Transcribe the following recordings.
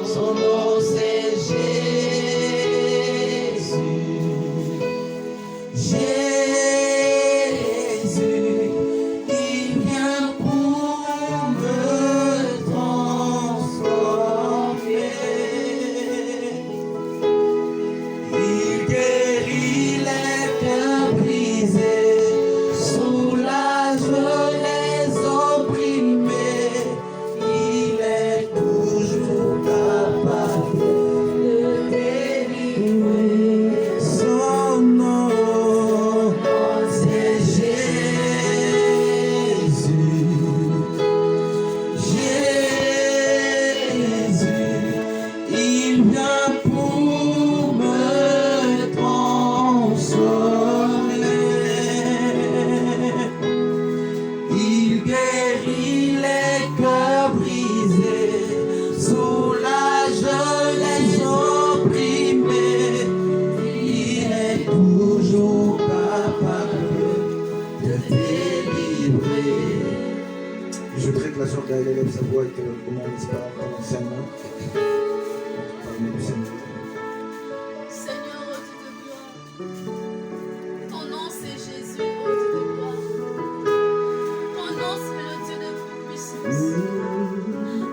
son nom c'est Jésus. Jésus, il vient pour me transformer. Il guérit les cœurs brisés, soulage les opprimés. Il est toujours capable de délivrer. Son nom, c'est Jésus. Jésus, il vient pour me transformer. Il guérit les cœurs brisés, soulage les opprimés. Il est toujours capable de délivrer. Je voudrais que la sœur Gaëlle élève sa voix et que le moment disparaisse dans l'enseignement. Seigneur, au Dieu de gloire, ton nom c'est Jésus, au Dieu de gloire. Ton nom c'est le Dieu de puissance.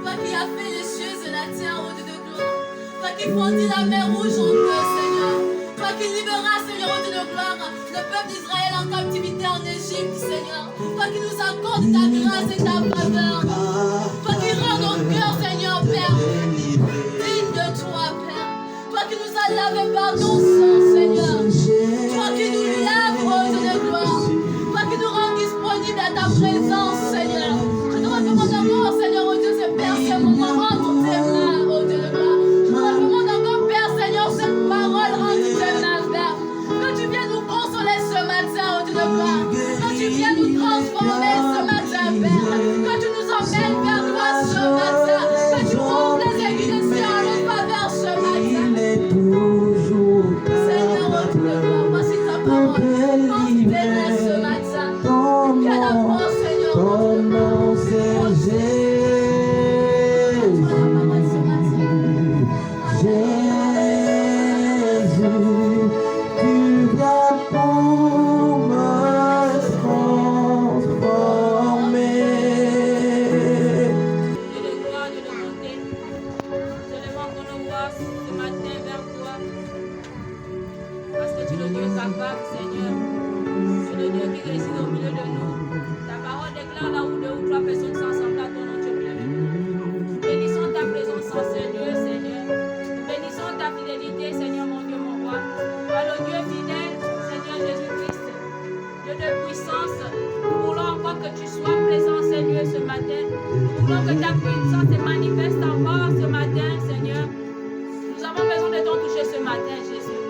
Toi qui as fait les cieux et la terre, au Dieu de gloire. Toi qui fondis la mer rouge en deux, Seigneur. Toi qui libéras, Seigneur, au Dieu de gloire, le peuple d'Israël en captivité en Égypte, Seigneur. Toi qui nous accordes ta grâce et ta faveur. Toi qui rends nos cœurs, Seigneur, Père, digne de toi, Père. Toi qui nous as lavé par ton sang, Seigneur. Toi qui nous laves, ô Dieu de gloire. Toi qui nous rends disponibles à ta présence, Seigneur. Je te recommande encore, Seigneur, ô Dieu, ce Père, ce moment entre tes mains, ô Dieu de gloire. Je te recommande encore, Père, Seigneur, cette parole entre tes mains, Père. Que tu viennes nous consoler ce matin, ô Dieu de gloire. Que tu viennes nous transformer ce matin, Père. Que tu nous emmènes vers toi ce matin. Que tu ouvres les aiguilles des cieux en notre faveur ce matin. Il est toujours Seigneur, ô Dieu de gloire, voici ta parole. Transfère ce matin. Viens d'abord, Seigneur, ô ton Dieu de gloire. nom c'est Jésus. Jésus, tu viens pour me transformer. Dieu de gloire, Dieu de bonté, je demande qu'on envoie ce matin vers toi, parce que tu es le Dieu capable, Seigneur. Tu es le Dieu qui réside au milieu de nous. Ta parole déclare là où deux ou trois personnes s'assemblent à ton nom, tu es bien. Nous bénissons ta présence en ce lieu, Seigneur. Nous bénissons ta fidélité, Seigneur, mon Dieu, mon roi. Toi, le Dieu fidèle, Seigneur Jésus-Christ, Dieu de puissance. Nous voulons encore que tu sois présent, Seigneur, ce matin. Nous voulons que ta puissance se manifeste encore ce matin, Seigneur. Nous avons besoin de ton toucher ce matin, Jésus.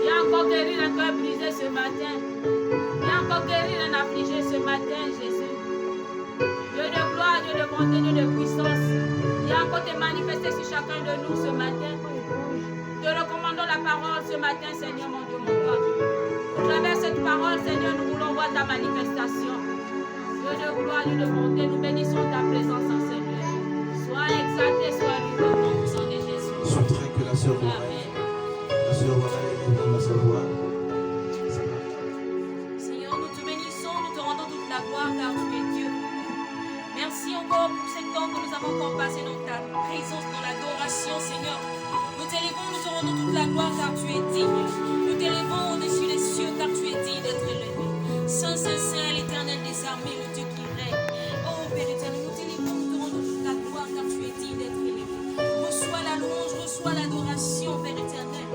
Viens encore guérir un cœur brisé ce matin. Viens encore guérir un affligé ce matin, Jésus. Dieu de gloire, Dieu de bonté, Dieu de puissance. Viens encore te manifester sur chacun de nous ce matin. Te recommandons la parole ce matin, Seigneur, mon Dieu, mon roi. À travers cette parole, Seigneur, nous voulons voir ta manifestation. Dieu de gloire, Dieu de bonté, nous bénissons ta présence en ce lieu. Sois exalté, sois loué au nom puissant de Jésus. Je souhaiterais que la sœur Laura, Amen. la sœur Laura élève sa voix. Seigneur, nous te bénissons, nous te rendons toute la gloire car tu es Dieu. Merci encore pour ce temps que nous avons encore passé dans ta présence, dans l'adoration, Seigneur. Nous t'élevons, nous te rendons toute la gloire car tu es digne. Nous t'élevons au-dessus des cieux car tu es digne d'être élevé. Saint, Saint, Saint, l'Éternel des armées, le Dieu qui règne. Oh Père éternel, nous t'élevons, nous te rendons toute la gloire car tu es digne d'être élevé. Reçois la louange, reçois l'adoration, Père éternel.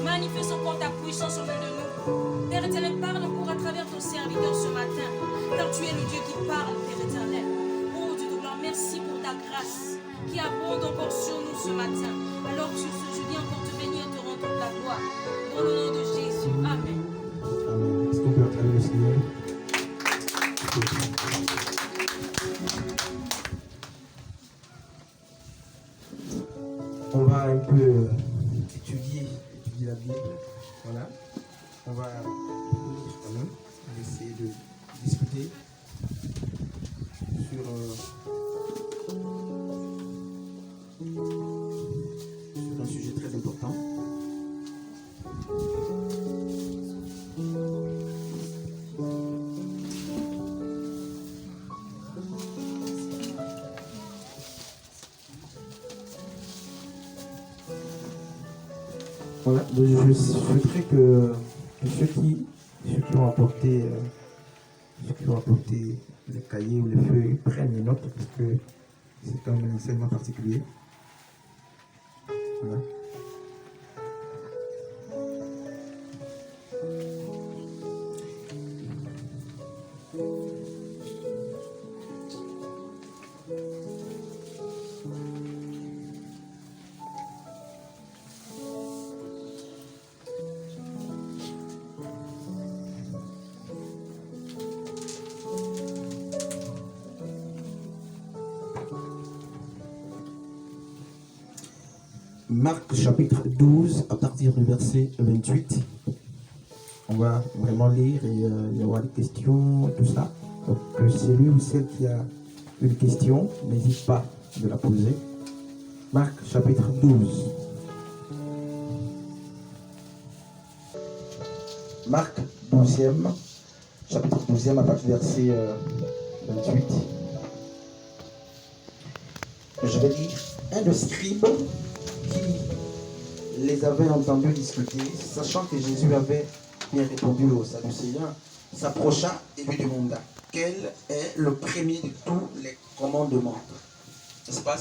Manifeste encore ta puissance au milieu de nous. Père éternel, parle encore à travers ton serviteur ce matin, car tu es le Dieu qui parle, Père éternel. Oh Dieu de gloire, merci pour ta grâce qui abonde encore sur nous ce matin. Alors sur ce, je viens encore te bénir, te rendre toute la gloire. Dans le nom de Jésus. Amen. Amen. Est-ce qu'on peut acclamer le Seigneur? On va un peu étudier la Bible. Voilà. On va essayer de discuter sur Voilà, donc je souhaiterais que ceux qui ont apporté les cahiers ou les feuilles prennent les notes parce que c'est un enseignement particulier. Voilà. Marc chapitre 12 à partir du verset 28. On va vraiment lire et il y aura des questions, tout ça. Donc celui ou celle qui a une question, n'hésite pas de la poser. Marc chapitre 12. Marc 12e, chapitre 12e à partir du verset 28. Je vais lire un de scribes qui les avait entendus discuter, sachant que Jésus avait bien répondu aux Sadducéens, s'approcha et lui demanda quel est le premier de tous les commandements. N'est-ce pas,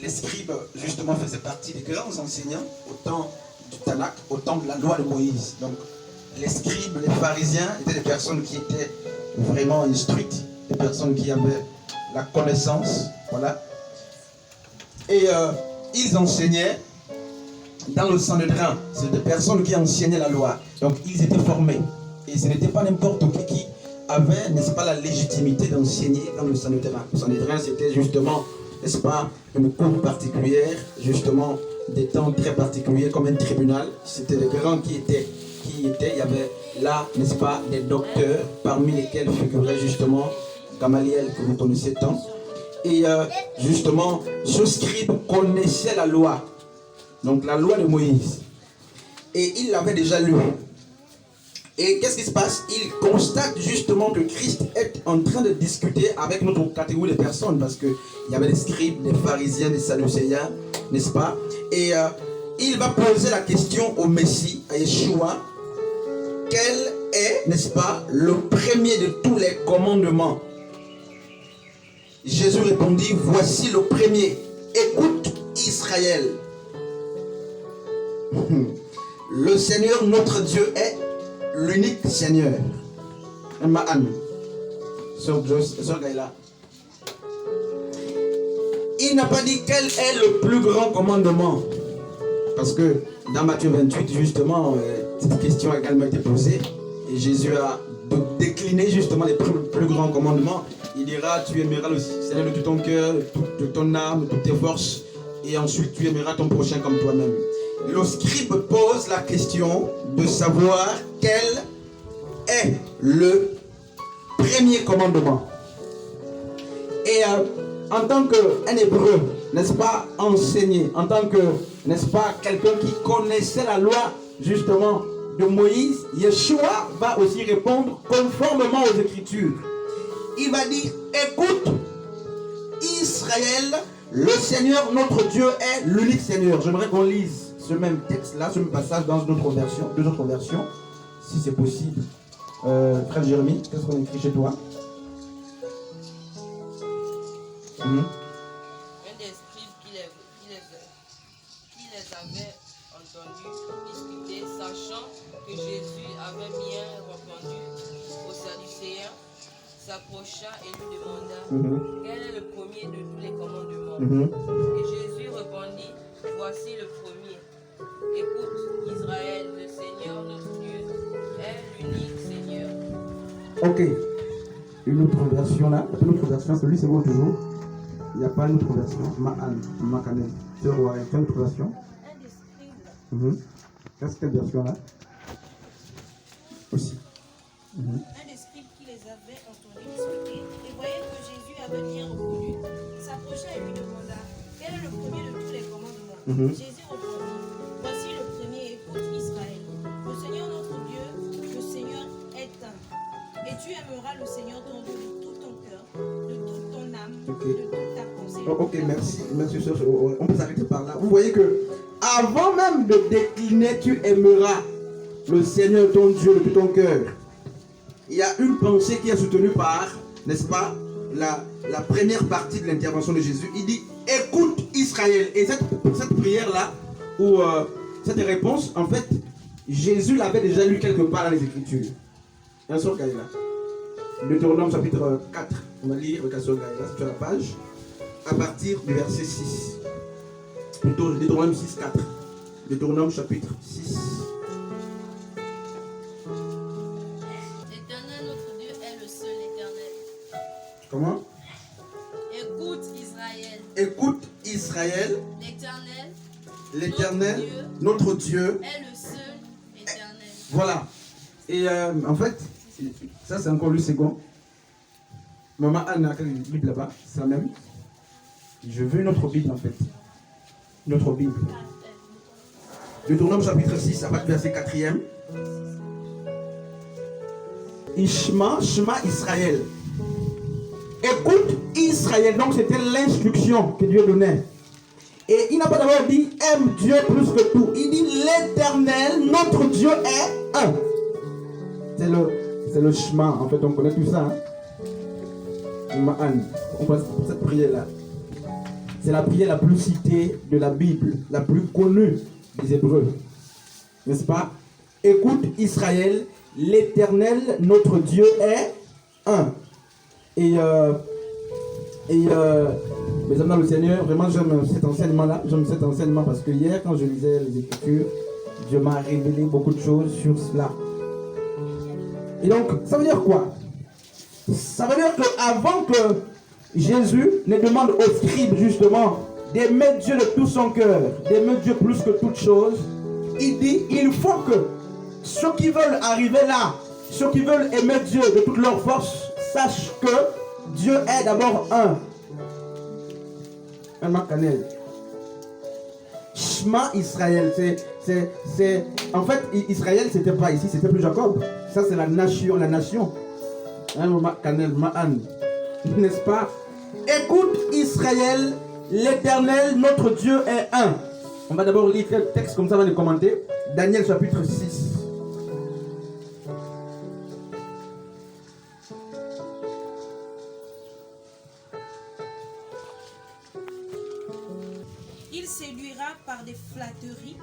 les scribes justement faisaient partie des grands enseignants au temps du Tanakh, au temps de la loi de Moïse. Donc les scribes, les pharisiens étaient des personnes qui étaient vraiment instruites, des personnes qui avaient la connaissance, voilà. Et ils enseignaient dans le Sanhédrin. C'est des personnes qui enseignaient la loi. Donc ils étaient formés. Et ce n'était pas n'importe qui avait, n'est-ce pas, la légitimité d'enseigner dans le Sanhédrin. Le Sanhédrin, c'était justement, n'est-ce pas, une cour particulière, justement, des temps très particuliers comme un tribunal. C'était les grands qui étaient. Il y avait là, n'est-ce pas, des docteurs, parmi lesquels figurait justement Gamaliel, que vous connaissez tant. Et justement, ce scribe connaissait la loi, donc la loi de Moïse. Et il l'avait déjà lu. Et qu'est-ce qui se passe? Il constate justement que Christ est en train de discuter avec notre catégorie de personnes, parce qu'il y avait des scribes, des pharisiens, des sadducéens, n'est-ce pas? Et il va poser la question au Messie, à Yeshua, quel est, n'est-ce pas, le premier de tous les commandements? Jésus répondit, voici le premier. Écoute Israël. Le Seigneur notre Dieu est l'unique Seigneur. Ma'an. Sœur Gaïla. Il n'a pas dit quel est le plus grand commandement. Parce que dans Matthieu 28, justement, cette question a également été posée. Et Jésus a décliné justement les plus grands commandements. Il dira, tu aimeras le Seigneur de tout ton cœur, de ton âme, de toutes tes forces. Et ensuite, tu aimeras ton prochain comme toi-même. Le scribe pose la question de savoir quel est le premier commandement. Et en tant qu'un hébreu, n'est-ce pas, enseigné, en tant que, n'est-ce pas, quelqu'un qui connaissait la loi, justement, de Moïse, Yeshua va aussi répondre conformément aux Écritures. Il va dire, écoute, Israël, le Seigneur, notre Dieu, est l'unique Seigneur. J'aimerais qu'on lise ce même texte-là, ce même passage dans deux autres versions, si c'est possible. Frère Jérémie, qu'est-ce qu'on écrit chez toi? Un des scribes qui les avait entendus discuter, sachant que Jésus avait bien répondu aux Sadducéens, s'approcha et lui demanda quel est le premier de tous les commandements. Et Jésus répondit, voici le premier. Écoute Israël, le Seigneur notre Dieu est l'unique Seigneur. Ok. Une autre version là. Une autre version, celui c'est bon toujours. Il n'y a pas une autre version. Makanen. C'est une autre version. Un des scribes. Qu'est-ce que cette version là? Aussi. Un des scribes qui les avait entendus discuter et voyait que Jésus avait bien répondu, s'approcha et lui demanda quel est le premier de tous les commandements. Jésus répondit, voici le premier, écoute Israël. Le Seigneur notre Dieu, le Seigneur est un. Et tu aimeras le Seigneur ton Dieu de tout ton cœur, de toute ton âme, de toute ta pensée. Oh, ok, merci. Merci, sœur. On peut s'arrêter par là. Vous voyez que avant même de décliner, tu aimeras le Seigneur ton Dieu de tout ton cœur. Il y a une pensée qui est soutenue par, n'est-ce pas, la première partie de l'intervention de Jésus. Il dit, écoute Israël. Et cette prière-là, ou cette réponse, en fait, Jésus l'avait déjà lu quelque part dans les Écritures. Bien sûr, Gaïla. Deutéronome chapitre 4. On va lire, regarde sur Gaïla, sur la page, à partir du verset 6. Plutôt Deutéronome 6, 4. Deutéronome chapitre 6. L'Éternel, notre Dieu, est le seul éternel. Comment? Écoute Israël. Écoute Israël, L'Éternel notre Dieu. est le seul éternel. Voilà. Et en fait, ça c'est encore le second. Maman Anne a quelle Bible là-bas? C'est la même. Je veux une autre Bible en fait. Une autre Bible. Deutéronome chapitre 6, à partir du verset 4e. Shema Israël. Écoute Israël. Donc c'était l'instruction que Dieu donnait. Et il n'a pas d'abord dit aime Dieu plus que tout. Il dit l'Éternel, notre Dieu est un. C'est le chemin. En fait, on connaît tout ça. On passe pour cette prière-là. C'est la prière la plus citée de la Bible, la plus connue des Hébreux. N'est-ce pas? Écoute Israël, l'Éternel, notre Dieu est un. Mes amis dans le Seigneur, vraiment j'aime cet enseignement-là. J'aime cet enseignement parce que hier, quand je lisais les Écritures, Dieu m'a révélé beaucoup de choses sur cela. Et donc, ça veut dire quoi? Ça veut dire qu'avant que Jésus ne demande aux scribes justement d'aimer Dieu de tout son cœur, d'aimer Dieu plus que toute chose, il dit, il faut que ceux qui veulent arriver là, ceux qui veulent aimer Dieu de toute leur force, sachent que Dieu est d'abord un. Un macanel. Shema Israël, en fait, Israël, c'était pas ici, c'était plus Jacob. Ça, c'est la nation. Hein, macanel, ma'an. N'est-ce pas? Écoute Israël, l'Éternel, notre Dieu est un. On va d'abord lire le texte, comme ça on va les commenter. Daniel chapitre 6. Il séduira par des flatteries,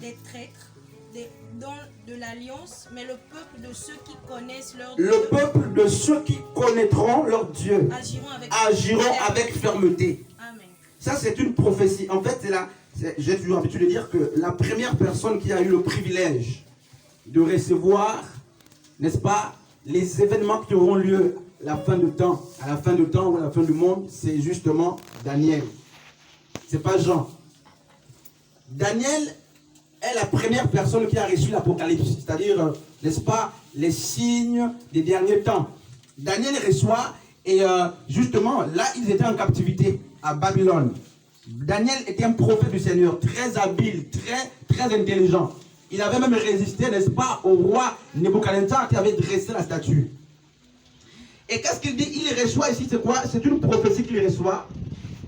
des traîtres, des dons de l'alliance, mais le peuple de ceux qui connaissent leur Dieu. Le peuple de ceux qui connaîtront leur Dieu agiront avec fermeté. Amen. Ça, c'est une prophétie. En fait, j'ai toujours l'habitude de dire que la première personne qui a eu le privilège de recevoir, n'est-ce pas, les événements qui auront lieu à la fin du temps ou à la fin du monde, c'est justement Daniel. C'est pas Jean. Daniel est la première personne qui a reçu l'Apocalypse, c'est-à-dire, n'est-ce pas, les signes des derniers temps. Daniel reçoit, et justement, là, ils étaient en captivité à Babylone. Daniel était un prophète du Seigneur, très habile, très intelligent. Il avait même résisté, n'est-ce pas, au roi Nebuchadnezzar qui avait dressé la statue. Et qu'est-ce qu'il dit? Il reçoit ici, c'est quoi? C'est une prophétie qu'il reçoit.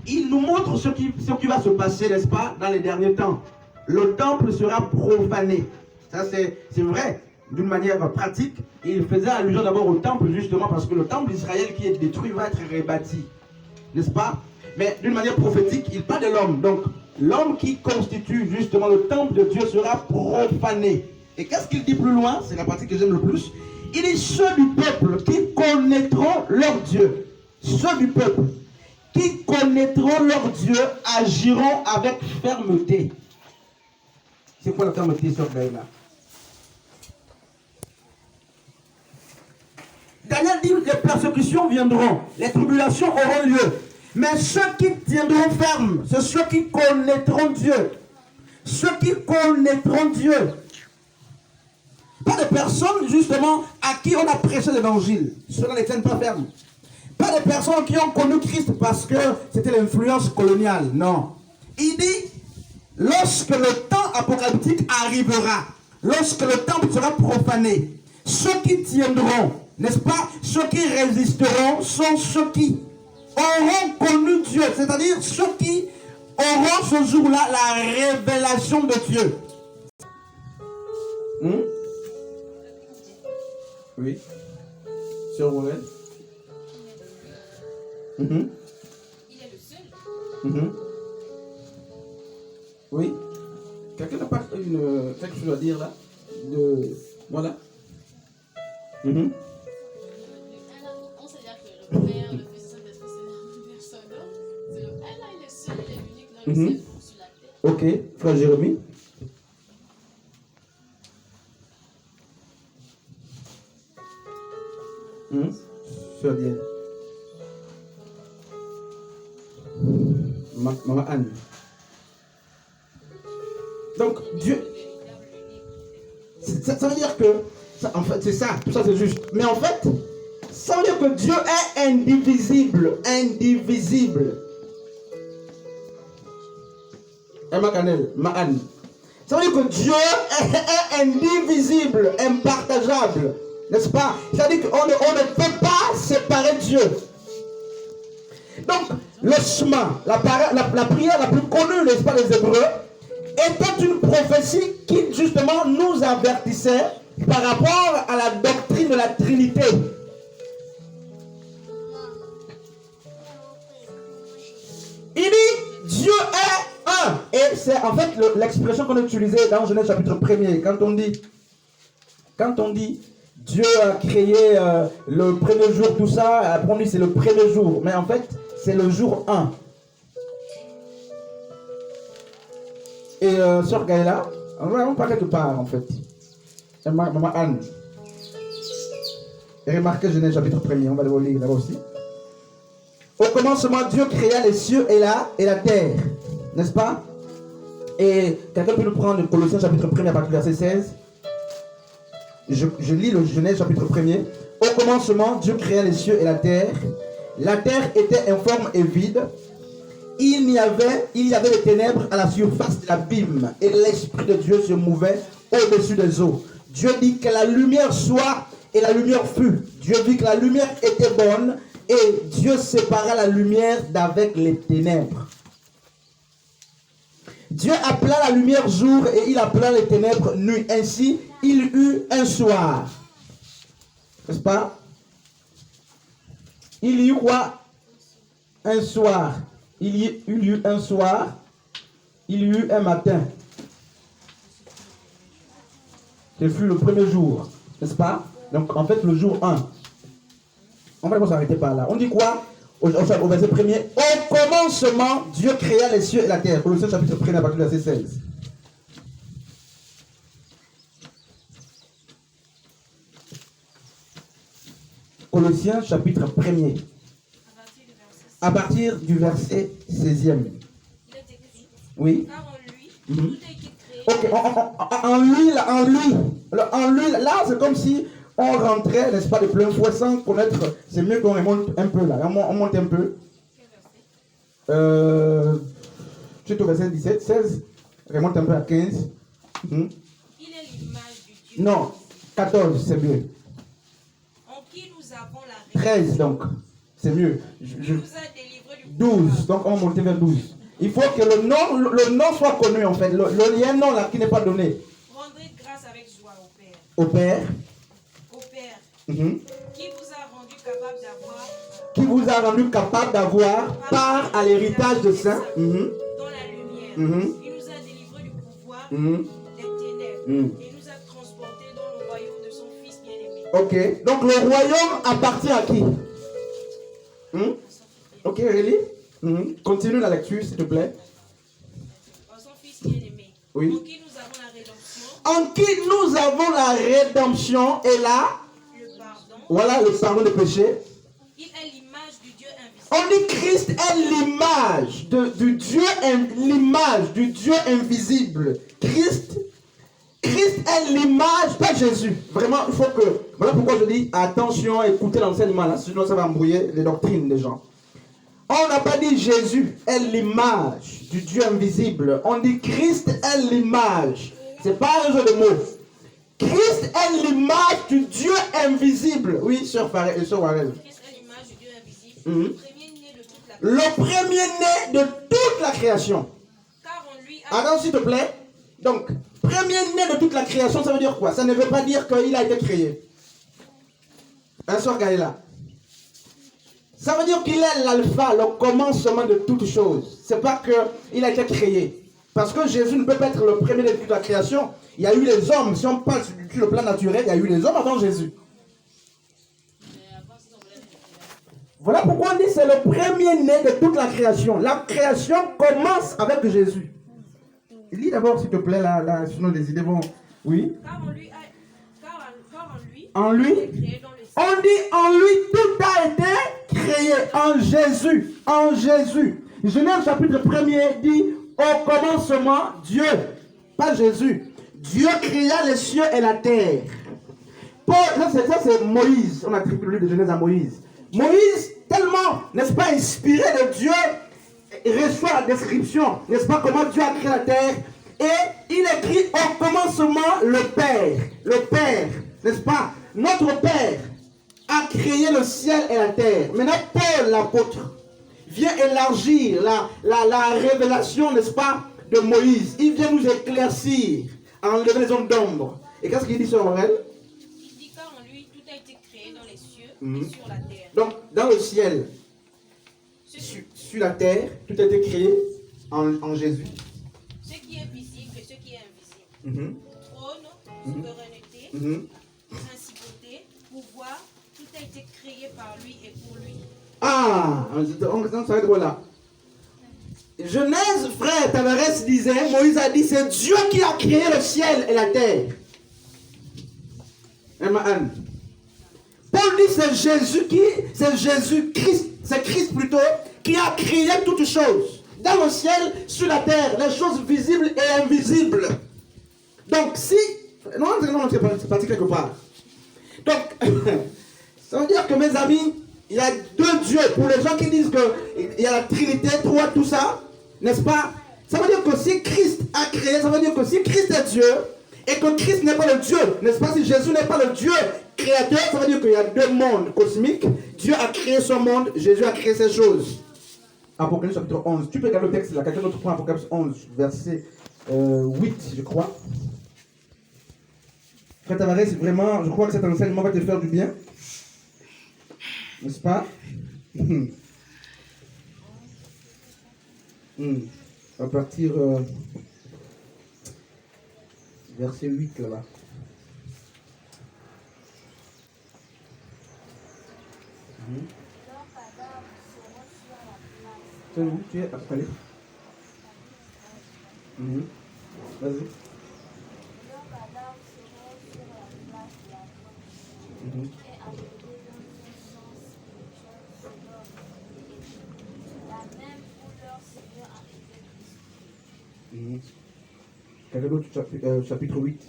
Il nous montre ce qui va se passer, n'est-ce pas, dans les derniers temps. Le temple sera profané. Ça, c'est vrai, d'une manière pratique. Et il faisait allusion d'abord au temple, justement, parce que le temple d'Israël qui est détruit va être rebâti. N'est-ce pas? Mais d'une manière prophétique, il parle de l'homme. Donc, l'homme qui constitue justement le temple de Dieu sera profané. Et qu'est-ce qu'il dit plus loin? C'est la partie que j'aime le plus. Il dit ceux du peuple qui connaîtront leur Dieu. Ceux du peuple qui connaîtront leur Dieu agiront avec fermeté. C'est quoi la fermeté sur là? Daniel dit les persécutions viendront, les tribulations auront lieu. Mais ceux qui tiendront ferme, c'est ceux qui connaîtront Dieu. Ceux qui connaîtront Dieu. Pas de personnes, justement, à qui on a prêché l'évangile. Ceux-là ne tiennent pas ferme. Pas de personnes qui ont connu Christ parce que c'était l'influence coloniale. Non. Il dit, lorsque le temps apocalyptique arrivera, lorsque le temple sera profané, ceux qui tiendront, n'est-ce pas, ceux qui résisteront sont ceux qui auront connu Dieu, c'est-à-dire ceux qui auront ce jour-là la révélation de Dieu. Oui. Sœur Warren. Il est le seul. Oui. Quelqu'un n'a pas quelque chose à dire là? Voilà. On sait dire que le Père, le Fils et le Saint-Esprit, c'est la même personne. C'est le elle là, il est seul, il est unique, là, le seul sur la terre. Ok, frère Jérémie. Sœur Diane. Maman Anne. Donc, Dieu. Ça veut dire que. En fait, c'est ça. Tout ça, c'est juste. Mais en fait, ça veut dire que Dieu est indivisible. Indivisible. Emma Canel, Ma Anne. Ça veut dire que Dieu est indivisible, impartageable. N'est-ce pas? C'est-à-dire qu'on ne peut pas séparer Dieu. Donc, le chemin, la prière la plus connue, n'est-ce pas, des Hébreux, était une prophétie qui, justement, nous avertissait par rapport à la doctrine de la Trinité. Il dit, Dieu est un. Et c'est en fait l'expression qu'on a utilisée dans Genèse chapitre 1er. Quand on dit Dieu a créé le premier jour, tout ça, après on dit c'est le premier jour. Mais en fait, c'est le jour 1. Et Sœur Gaëla, on parle quelque part en fait. Et Maman Anne. Et remarquez Genèse chapitre 1er, on va le lire là-bas aussi. Au commencement, Dieu créa les cieux et la terre. N'est-ce pas? Et quelqu'un peut nous prendre Colossiens chapitre 1er à partir du verset 16. Je lis le Genèse chapitre 1er. Au commencement, Dieu créa les cieux et la terre. La terre était informe et vide. Il y avait des ténèbres à la surface de l'abîme. Et l'Esprit de Dieu se mouvait au-dessus des eaux. Dieu dit que la lumière soit, et la lumière fut. Dieu dit que la lumière était bonne, et Dieu sépara la lumière d'avec les ténèbres. Dieu appela la lumière jour, et il appela les ténèbres nuit. Ainsi, il eut un soir. N'est-ce pas? Il y eut quoi? Un soir. Il y eut un soir. Il y eut un matin. Ce fut le premier jour. N'est-ce pas? Donc, en fait, le jour 1. On va s'arrêter par là. On dit quoi? Au verset 1er. Au commencement, Dieu créa les cieux et la terre. Colossiens chapitre 1 à partir du verset 16. Colossiens chapitre 1er. À partir du verset 16e. Il est écrit. Oui. Car en lui, tout a été créé. Ok, en lui, là, c'est comme si on rentrait, n'est-ce pas, de plein fouet sans connaître. C'est mieux qu'on remonte un peu là. On monte un peu. Tu es au verset 17, 16. Remonte un peu à 15. Il est l'image du Dieu. Non, 14, c'est mieux. En qui nous avons la 13, donc. C'est mieux. Il nous a délivré du 12, donc on va monter vers 12. Il faut que le nom soit connu en fait. Il y a un nom là qui n'est pas donné. Rendez grâce avec joie au Père. Au Père. Au Père. Mhm. Qui vous a rendu capable d'avoir. Qui vous a rendu capable d'avoir part à l'héritage de saints. Mhm. Dans la lumière. Mhm. Il nous a délivré du pouvoir Mhm. des ténèbres. Mhm. Il nous a transportés dans le royaume de son Fils bien-aimé. Ok, donc le royaume appartient à qui? Ok, Rélie. Continue la lecture s'il te plaît. En son Fils bien-aimé. Oui. En qui nous avons la rédemption, En qui nous avons la rédemption et là, le pardon. voilà le pardon des péchés. Il est l'image du Dieu invisible. On dit Christ est l'image du Dieu invisible. Christ est l'image, pas Jésus. Vraiment, il faut que. Voilà pourquoi je dis attention, écoutez l'enseignement là, sinon ça va embrouiller les doctrines des gens. On n'a pas dit Jésus est l'image du Dieu invisible. On dit Christ est l'image. C'est pas un jeu de mots. Christ est l'image du Dieu invisible. Oui, sœur Warren. Christ est l'image du Dieu invisible. Mhm. Le premier-né de le premier-né de toute la création. car on lui a Attends, s'il te plaît. Donc, premier-né de toute la création, ça veut dire quoi? Ça ne veut pas dire qu'il a été créé. Un soir, Gaïla. Ça veut dire qu'il est l'alpha, le commencement de toutes choses. C'est pas qu'il a été créé. Parce que Jésus ne peut pas être le premier de toute la création. Il y a eu les hommes. Si on parle sur le plan naturel, il y a eu les hommes avant Jésus. Voilà pourquoi on dit que c'est le premier-né de toute la création. La création commence avec Jésus. Lis d'abord, s'il te plaît, là, sinon les idées vont... Oui. car en lui a car En lui, a été créé dans le ciel. on dit en lui, tout a été créé. En Jésus. En Jésus. Genèse chapitre 1er dit, au commencement, Dieu, pas Jésus. Dieu créa les cieux et la terre. Paul, ça c'est Moïse. On attribue le livre de Genèse à Moïse. Moïse, tellement, n'est-ce pas, inspiré de Dieu, reçoit la description, n'est-ce pas, comment Dieu a créé la terre. Et il écrit au commencement le Père, n'est-ce pas, notre Père a créé le ciel et la terre. Maintenant, Paul, l'apôtre, vient élargir la révélation, n'est-ce pas, de Moïse. Il vient nous éclaircir, enlever les ondes d'ombre. Et qu'est-ce qu'il dit sur Morel? Il dit car en lui tout a été créé dans les cieux Mhm. et sur la terre. Donc, dans le ciel, sur la terre, tout a été créé en Jésus. Ce qui est visible et ce qui est invisible. Mhm. Trône, souveraineté, Mhm. principauté, pouvoir, tout a été créé par lui et pour lui. Ah, on s'arrête voilà. Genèse, frère Tavares disait, Moïse a dit, c'est Dieu qui a créé le ciel et la terre. Amen. Paul dit, c'est Jésus-Christ, c'est Christ plutôt, qui a créé toutes choses. Dans le ciel, sur la terre, les choses visibles et invisibles. Donc si... Non, c'est parti quelque part. Donc, ça veut dire que mes amis, il y a deux dieux. Pour les gens qui disent qu'il y a la Trinité, trois, tout ça, n'est-ce pas? Ça veut dire que si Christ a créé, ça veut dire que si Christ est Dieu, et que Christ n'est pas le Dieu, n'est-ce pas? Si Jésus n'est pas le Dieu créateur, ça veut dire qu'il y a deux mondes cosmiques. Dieu a créé son monde, Jésus a créé ces choses. Apocalypse chapitre 11. Tu peux regarder le texte là, quelqu'un d'autre prend Apocalypse 11, verset 8, je crois. Frère Tavares, vraiment, je crois que cet enseignement va te faire du bien. N'est-ce pas? À partir verset 8 là-bas. C'est où tu es, Apocalypse? Vas-y. Quelqu'un d'autre, chapitre 8,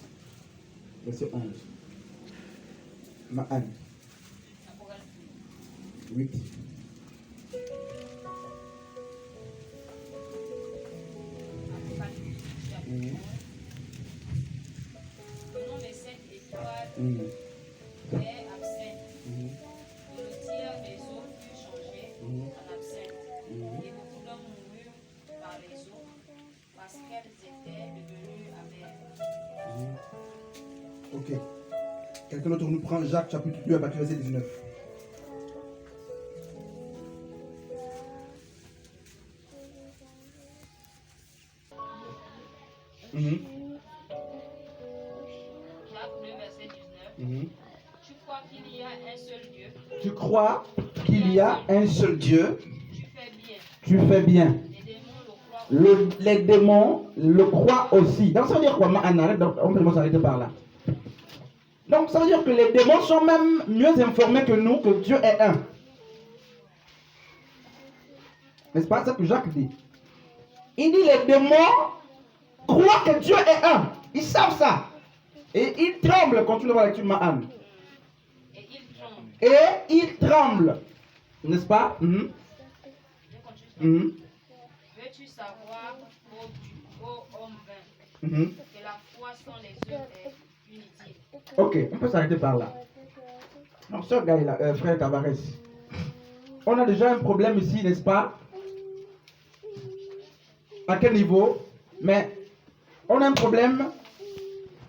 verset 11. Ma'an. 8. Le nom des 7 étoiles est absinthe. Le tiers des eaux fut changé en absinthe. Et beaucoup d'hommes moururent par les eaux parce qu'elles étaient devenues amères. Ok. Quelqu'un d'autre nous prend Jacques chapitre 2 à partir du verset 19. Jacques 2, verset 19. Tu crois qu'il y a un seul Dieu? Tu crois qu'il y a un seul Dieu? Tu fais bien. Tu fais bien. Les démons le croient. Les démons le croient aussi. Donc ça veut dire quoi? On peut s'arrêter par là. Donc ça veut dire que les démons sont même mieux informés que nous que Dieu est un. N'est-ce pas ça que Jacques dit? Il dit les démons croient que Dieu est un. Ils savent ça. Et ils tremblent quand tu le vois avec Ma'an. Et ils tremblent. Et ils tremblent. N'est-ce pas? Je continue. Veux-tu savoir, ô homme vain, que la foi sans les œuvres est inutile? Ok, on peut s'arrêter par là. Donc, ce gars-là, frère Tavares, on a déjà un problème ici, n'est-ce pas? à quel niveau, mais on a un problème.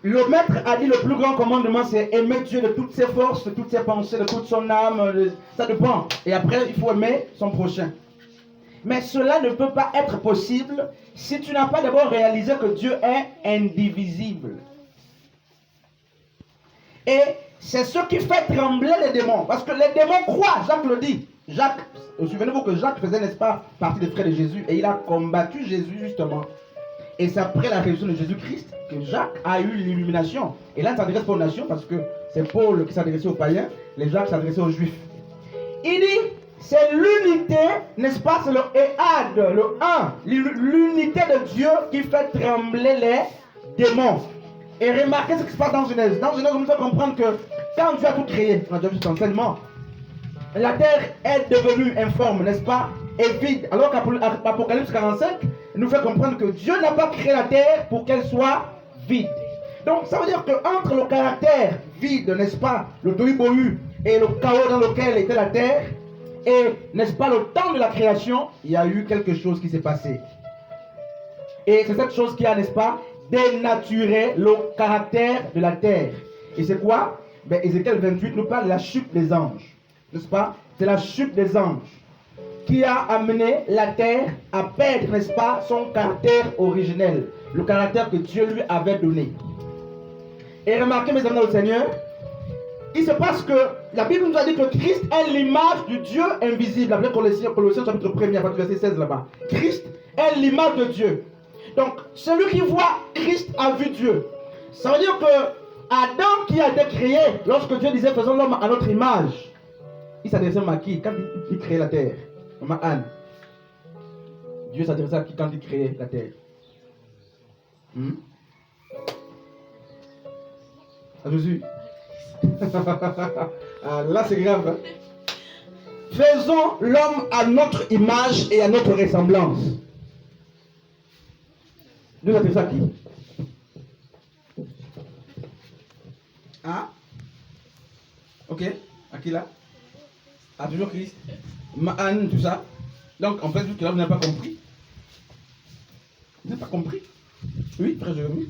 Le maître a dit le plus grand commandement, c'est aimer Dieu de toutes ses forces, de toutes ses pensées, de toute son âme. Ça dépend. Et après, il faut aimer son prochain. Mais cela ne peut pas être possible si tu n'as pas d'abord réalisé que Dieu est indivisible. Et c'est ce qui fait trembler les démons. Parce que les démons croient, Jacques le dit. Jacques, souvenez-vous que Jacques faisait, n'est-ce pas, partie des frères de Jésus. Et il a combattu Jésus, justement. Et c'est après la résurrection de Jésus-Christ que Jacques a eu l'illumination. Et là, il ne s'adresse pas aux nations parce que c'est Paul qui s'adressait aux païens. Les Jacques s'adressaient aux juifs. Il dit, c'est l'unité, n'est-ce pas, c'est le Ehad, le un, l'unité de Dieu qui fait trembler les démons. Et remarquez ce qui se passe dans Genèse. Dans Genèse, on nous fait comprendre que quand Dieu a tout créé, on a déjà vu cet enseignement, la terre est devenue informe, n'est-ce pas, et vide. Alors qu'Apocalypse 45 nous fait comprendre que Dieu n'a pas créé la terre pour qu'elle soit vide. Donc ça veut dire qu'entre le caractère vide, n'est-ce pas, le tohu-bohu et le chaos dans lequel était la terre, et n'est-ce pas, le temps de la création, il y a eu quelque chose qui s'est passé. Et c'est cette chose qui a, n'est-ce pas, dénaturé le caractère de la terre. Et c'est quoi? Ben, Ézéchiel 28 nous parle de la chute des anges. N'est-ce pas? C'est la chute des anges qui a amené la terre à perdre, n'est-ce pas, son caractère originel, le caractère que Dieu lui avait donné. Et remarquez, mes amis au Seigneur, il se passe que la Bible nous a dit que Christ est l'image du Dieu invisible. Après Colossiens chapitre 1er, à partir du verset 16 là-bas. Christ est l'image de Dieu. Donc, celui qui voit Christ a vu Dieu. Ça veut dire que Adam qui a été créé, lorsque Dieu disait faisons l'homme à notre image, il s'adressait à qui quand il créait la terre? Maman Anne. Dieu s'adressait à qui quand il créait la terre? À Jésus. Ah, là c'est grave. Hein? Faisons l'homme à notre image et à notre ressemblance. Dieu s'adresse à qui? Ah? Ok. À qui là? À toujours Christ. Anne, tout ça. Donc en fait, vu que là vous n'avez pas compris. Vous n'avez pas compris? Oui, frère Jérémie.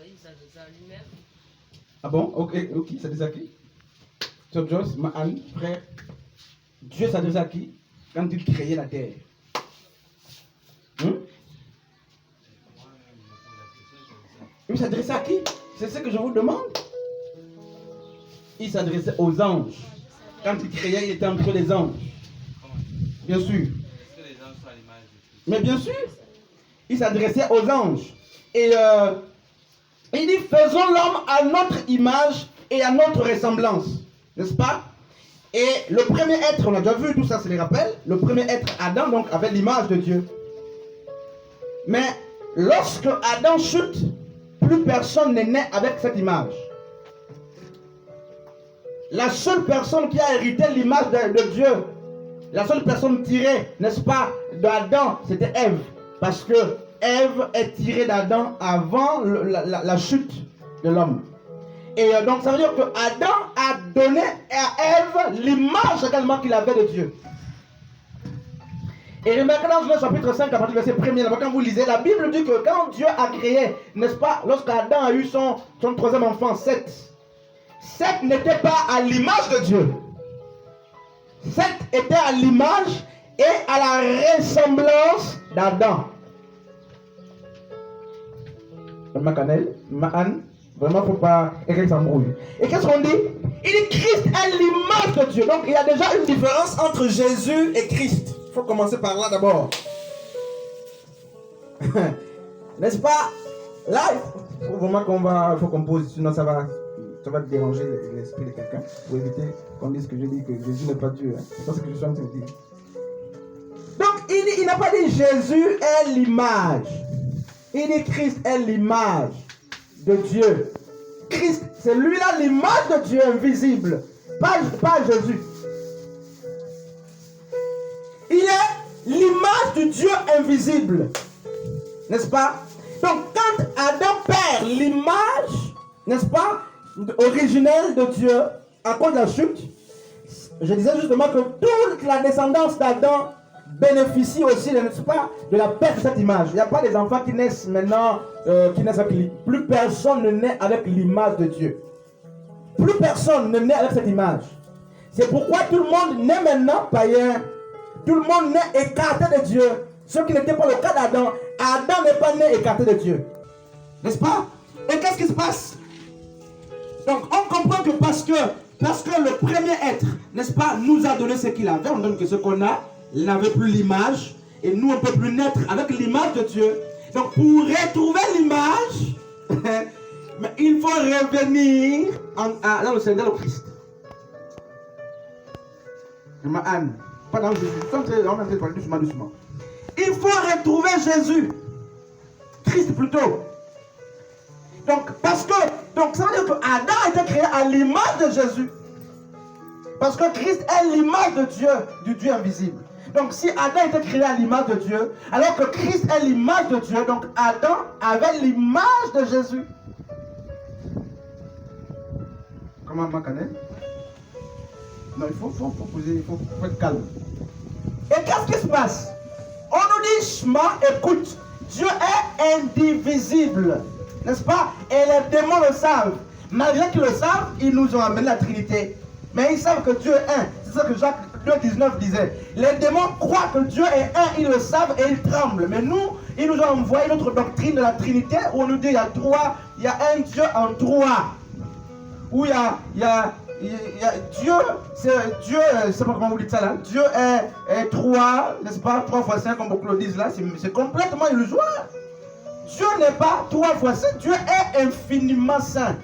Il s'adresse à lui-même. Ah bon? Ok, il s'adresse à qui? Sœur Joyce, Anne, frère. Dieu s'adresse à qui quand il créait la terre? Il s'adressait à qui? C'est ce que je vous demande. Il s'adressait aux anges. Quand il créait, il était entre les anges. Bien sûr. Est-ce que les anges sont à l'image de Christ? Mais bien sûr. Il s'adressait aux anges. Et il dit, faisons l'homme à notre image et à notre ressemblance. N'est-ce pas? Et le premier être, on a déjà vu tout ça, c'est les rappels. Le premier être, Adam, donc, avait l'image de Dieu. Mais lorsque Adam chute, plus personne n'est né avec cette image. La seule personne qui a hérité l'image de Dieu, la seule personne tirée, n'est-ce pas, d'Adam, c'était Ève. Parce que Ève est tirée d'Adam avant la chute de l'homme. Et donc ça veut dire que Adam a donné à Ève l'image également qu'il avait de Dieu. Et remarquez dans Genèse chapitre 5, à partir du verset 1er, quand vous lisez, la Bible dit que quand Dieu a créé, n'est-ce pas, lorsqu'Adam a eu son troisième enfant, Seth, Seth n'était pas à l'image de Dieu. Seth était à l'image et à la ressemblance d'Adam. Ma cannelle, ma Anne, vraiment, il ne faut pas qu'elle s'embrouille. Et qu'est-ce qu'on dit? Il dit Christ est l'image de Dieu. Donc il y a déjà une différence entre Jésus et Christ. Il faut commencer par là d'abord. N'est-ce pas? Là, il faut vraiment qu'on pose, sinon ça va déranger l'esprit de quelqu'un. Pour éviter qu'on dise que je dis que Jésus n'est pas Dieu. Hein. C'est pas ce que je suis en train de dire. Donc il n'a pas dit Jésus est l'image. Il dit Christ est l'image de Dieu. Christ, c'est lui-là l'image de Dieu invisible. Pas Jésus. Il est l'image du Dieu invisible. N'est-ce pas? Donc quand Adam perd l'image, n'est-ce pas, originelle de Dieu à cause de la chute, je disais justement que toute la descendance d'Adam bénéficient aussi, n'est-ce pas, de la perte de cette image. Il n'y a pas des enfants qui naissent maintenant, qui naissent avec l'image. Plus personne ne naît avec l'image de Dieu. Plus personne ne naît avec cette image. C'est pourquoi tout le monde naît maintenant païen. Tout le monde naît écarté de Dieu. Ce qui n'était pas le cas d'Adam. Adam n'est pas né écarté de Dieu. N'est-ce pas? Et qu'est-ce qui se passe? Donc on comprend que parce que le premier être, n'est-ce pas, nous a donné ce qu'il avait, on donne que ce qu'on a, il n'avait plus l'image, et nous on ne peut plus naître avec l'image de Dieu. Donc pour retrouver l'image, mais il faut revenir dans le Seigneur le Christ. Anne, pas dans Jésus, doucement. Il faut retrouver Jésus, Christ plutôt. Donc ça veut dire que Adam a été créé à l'image de Jésus. Parce que Christ est l'image de Dieu, du Dieu invisible. Donc si Adam était créé à l'image de Dieu, alors que Christ est l'image de Dieu, donc Adam avait l'image de Jésus. Comment Macané? Non, il faut poser, il faut être calme. Et qu'est-ce qui se passe? On nous dit, Shema, écoute, Dieu est indivisible. N'est-ce pas? Et les démons le savent. Malgré qu'ils le savent, ils nous ont amené la Trinité. Mais ils savent que Dieu est un. C'est ça que Jacques 2,19 disait. Les démons croient que Dieu est un, ils le savent et ils tremblent. Mais nous, ils nous ont envoyé notre doctrine de la Trinité où on nous dit il y a trois, il y a un Dieu en trois. Où il y a Dieu, c'est Dieu, je ne sais pas comment vous dites ça là. Dieu est 3, n'est-ce pas? 3 fois 5, comme beaucoup le disent là. C'est complètement illusoire. Dieu n'est pas 3 fois 5, Dieu est infiniment saint.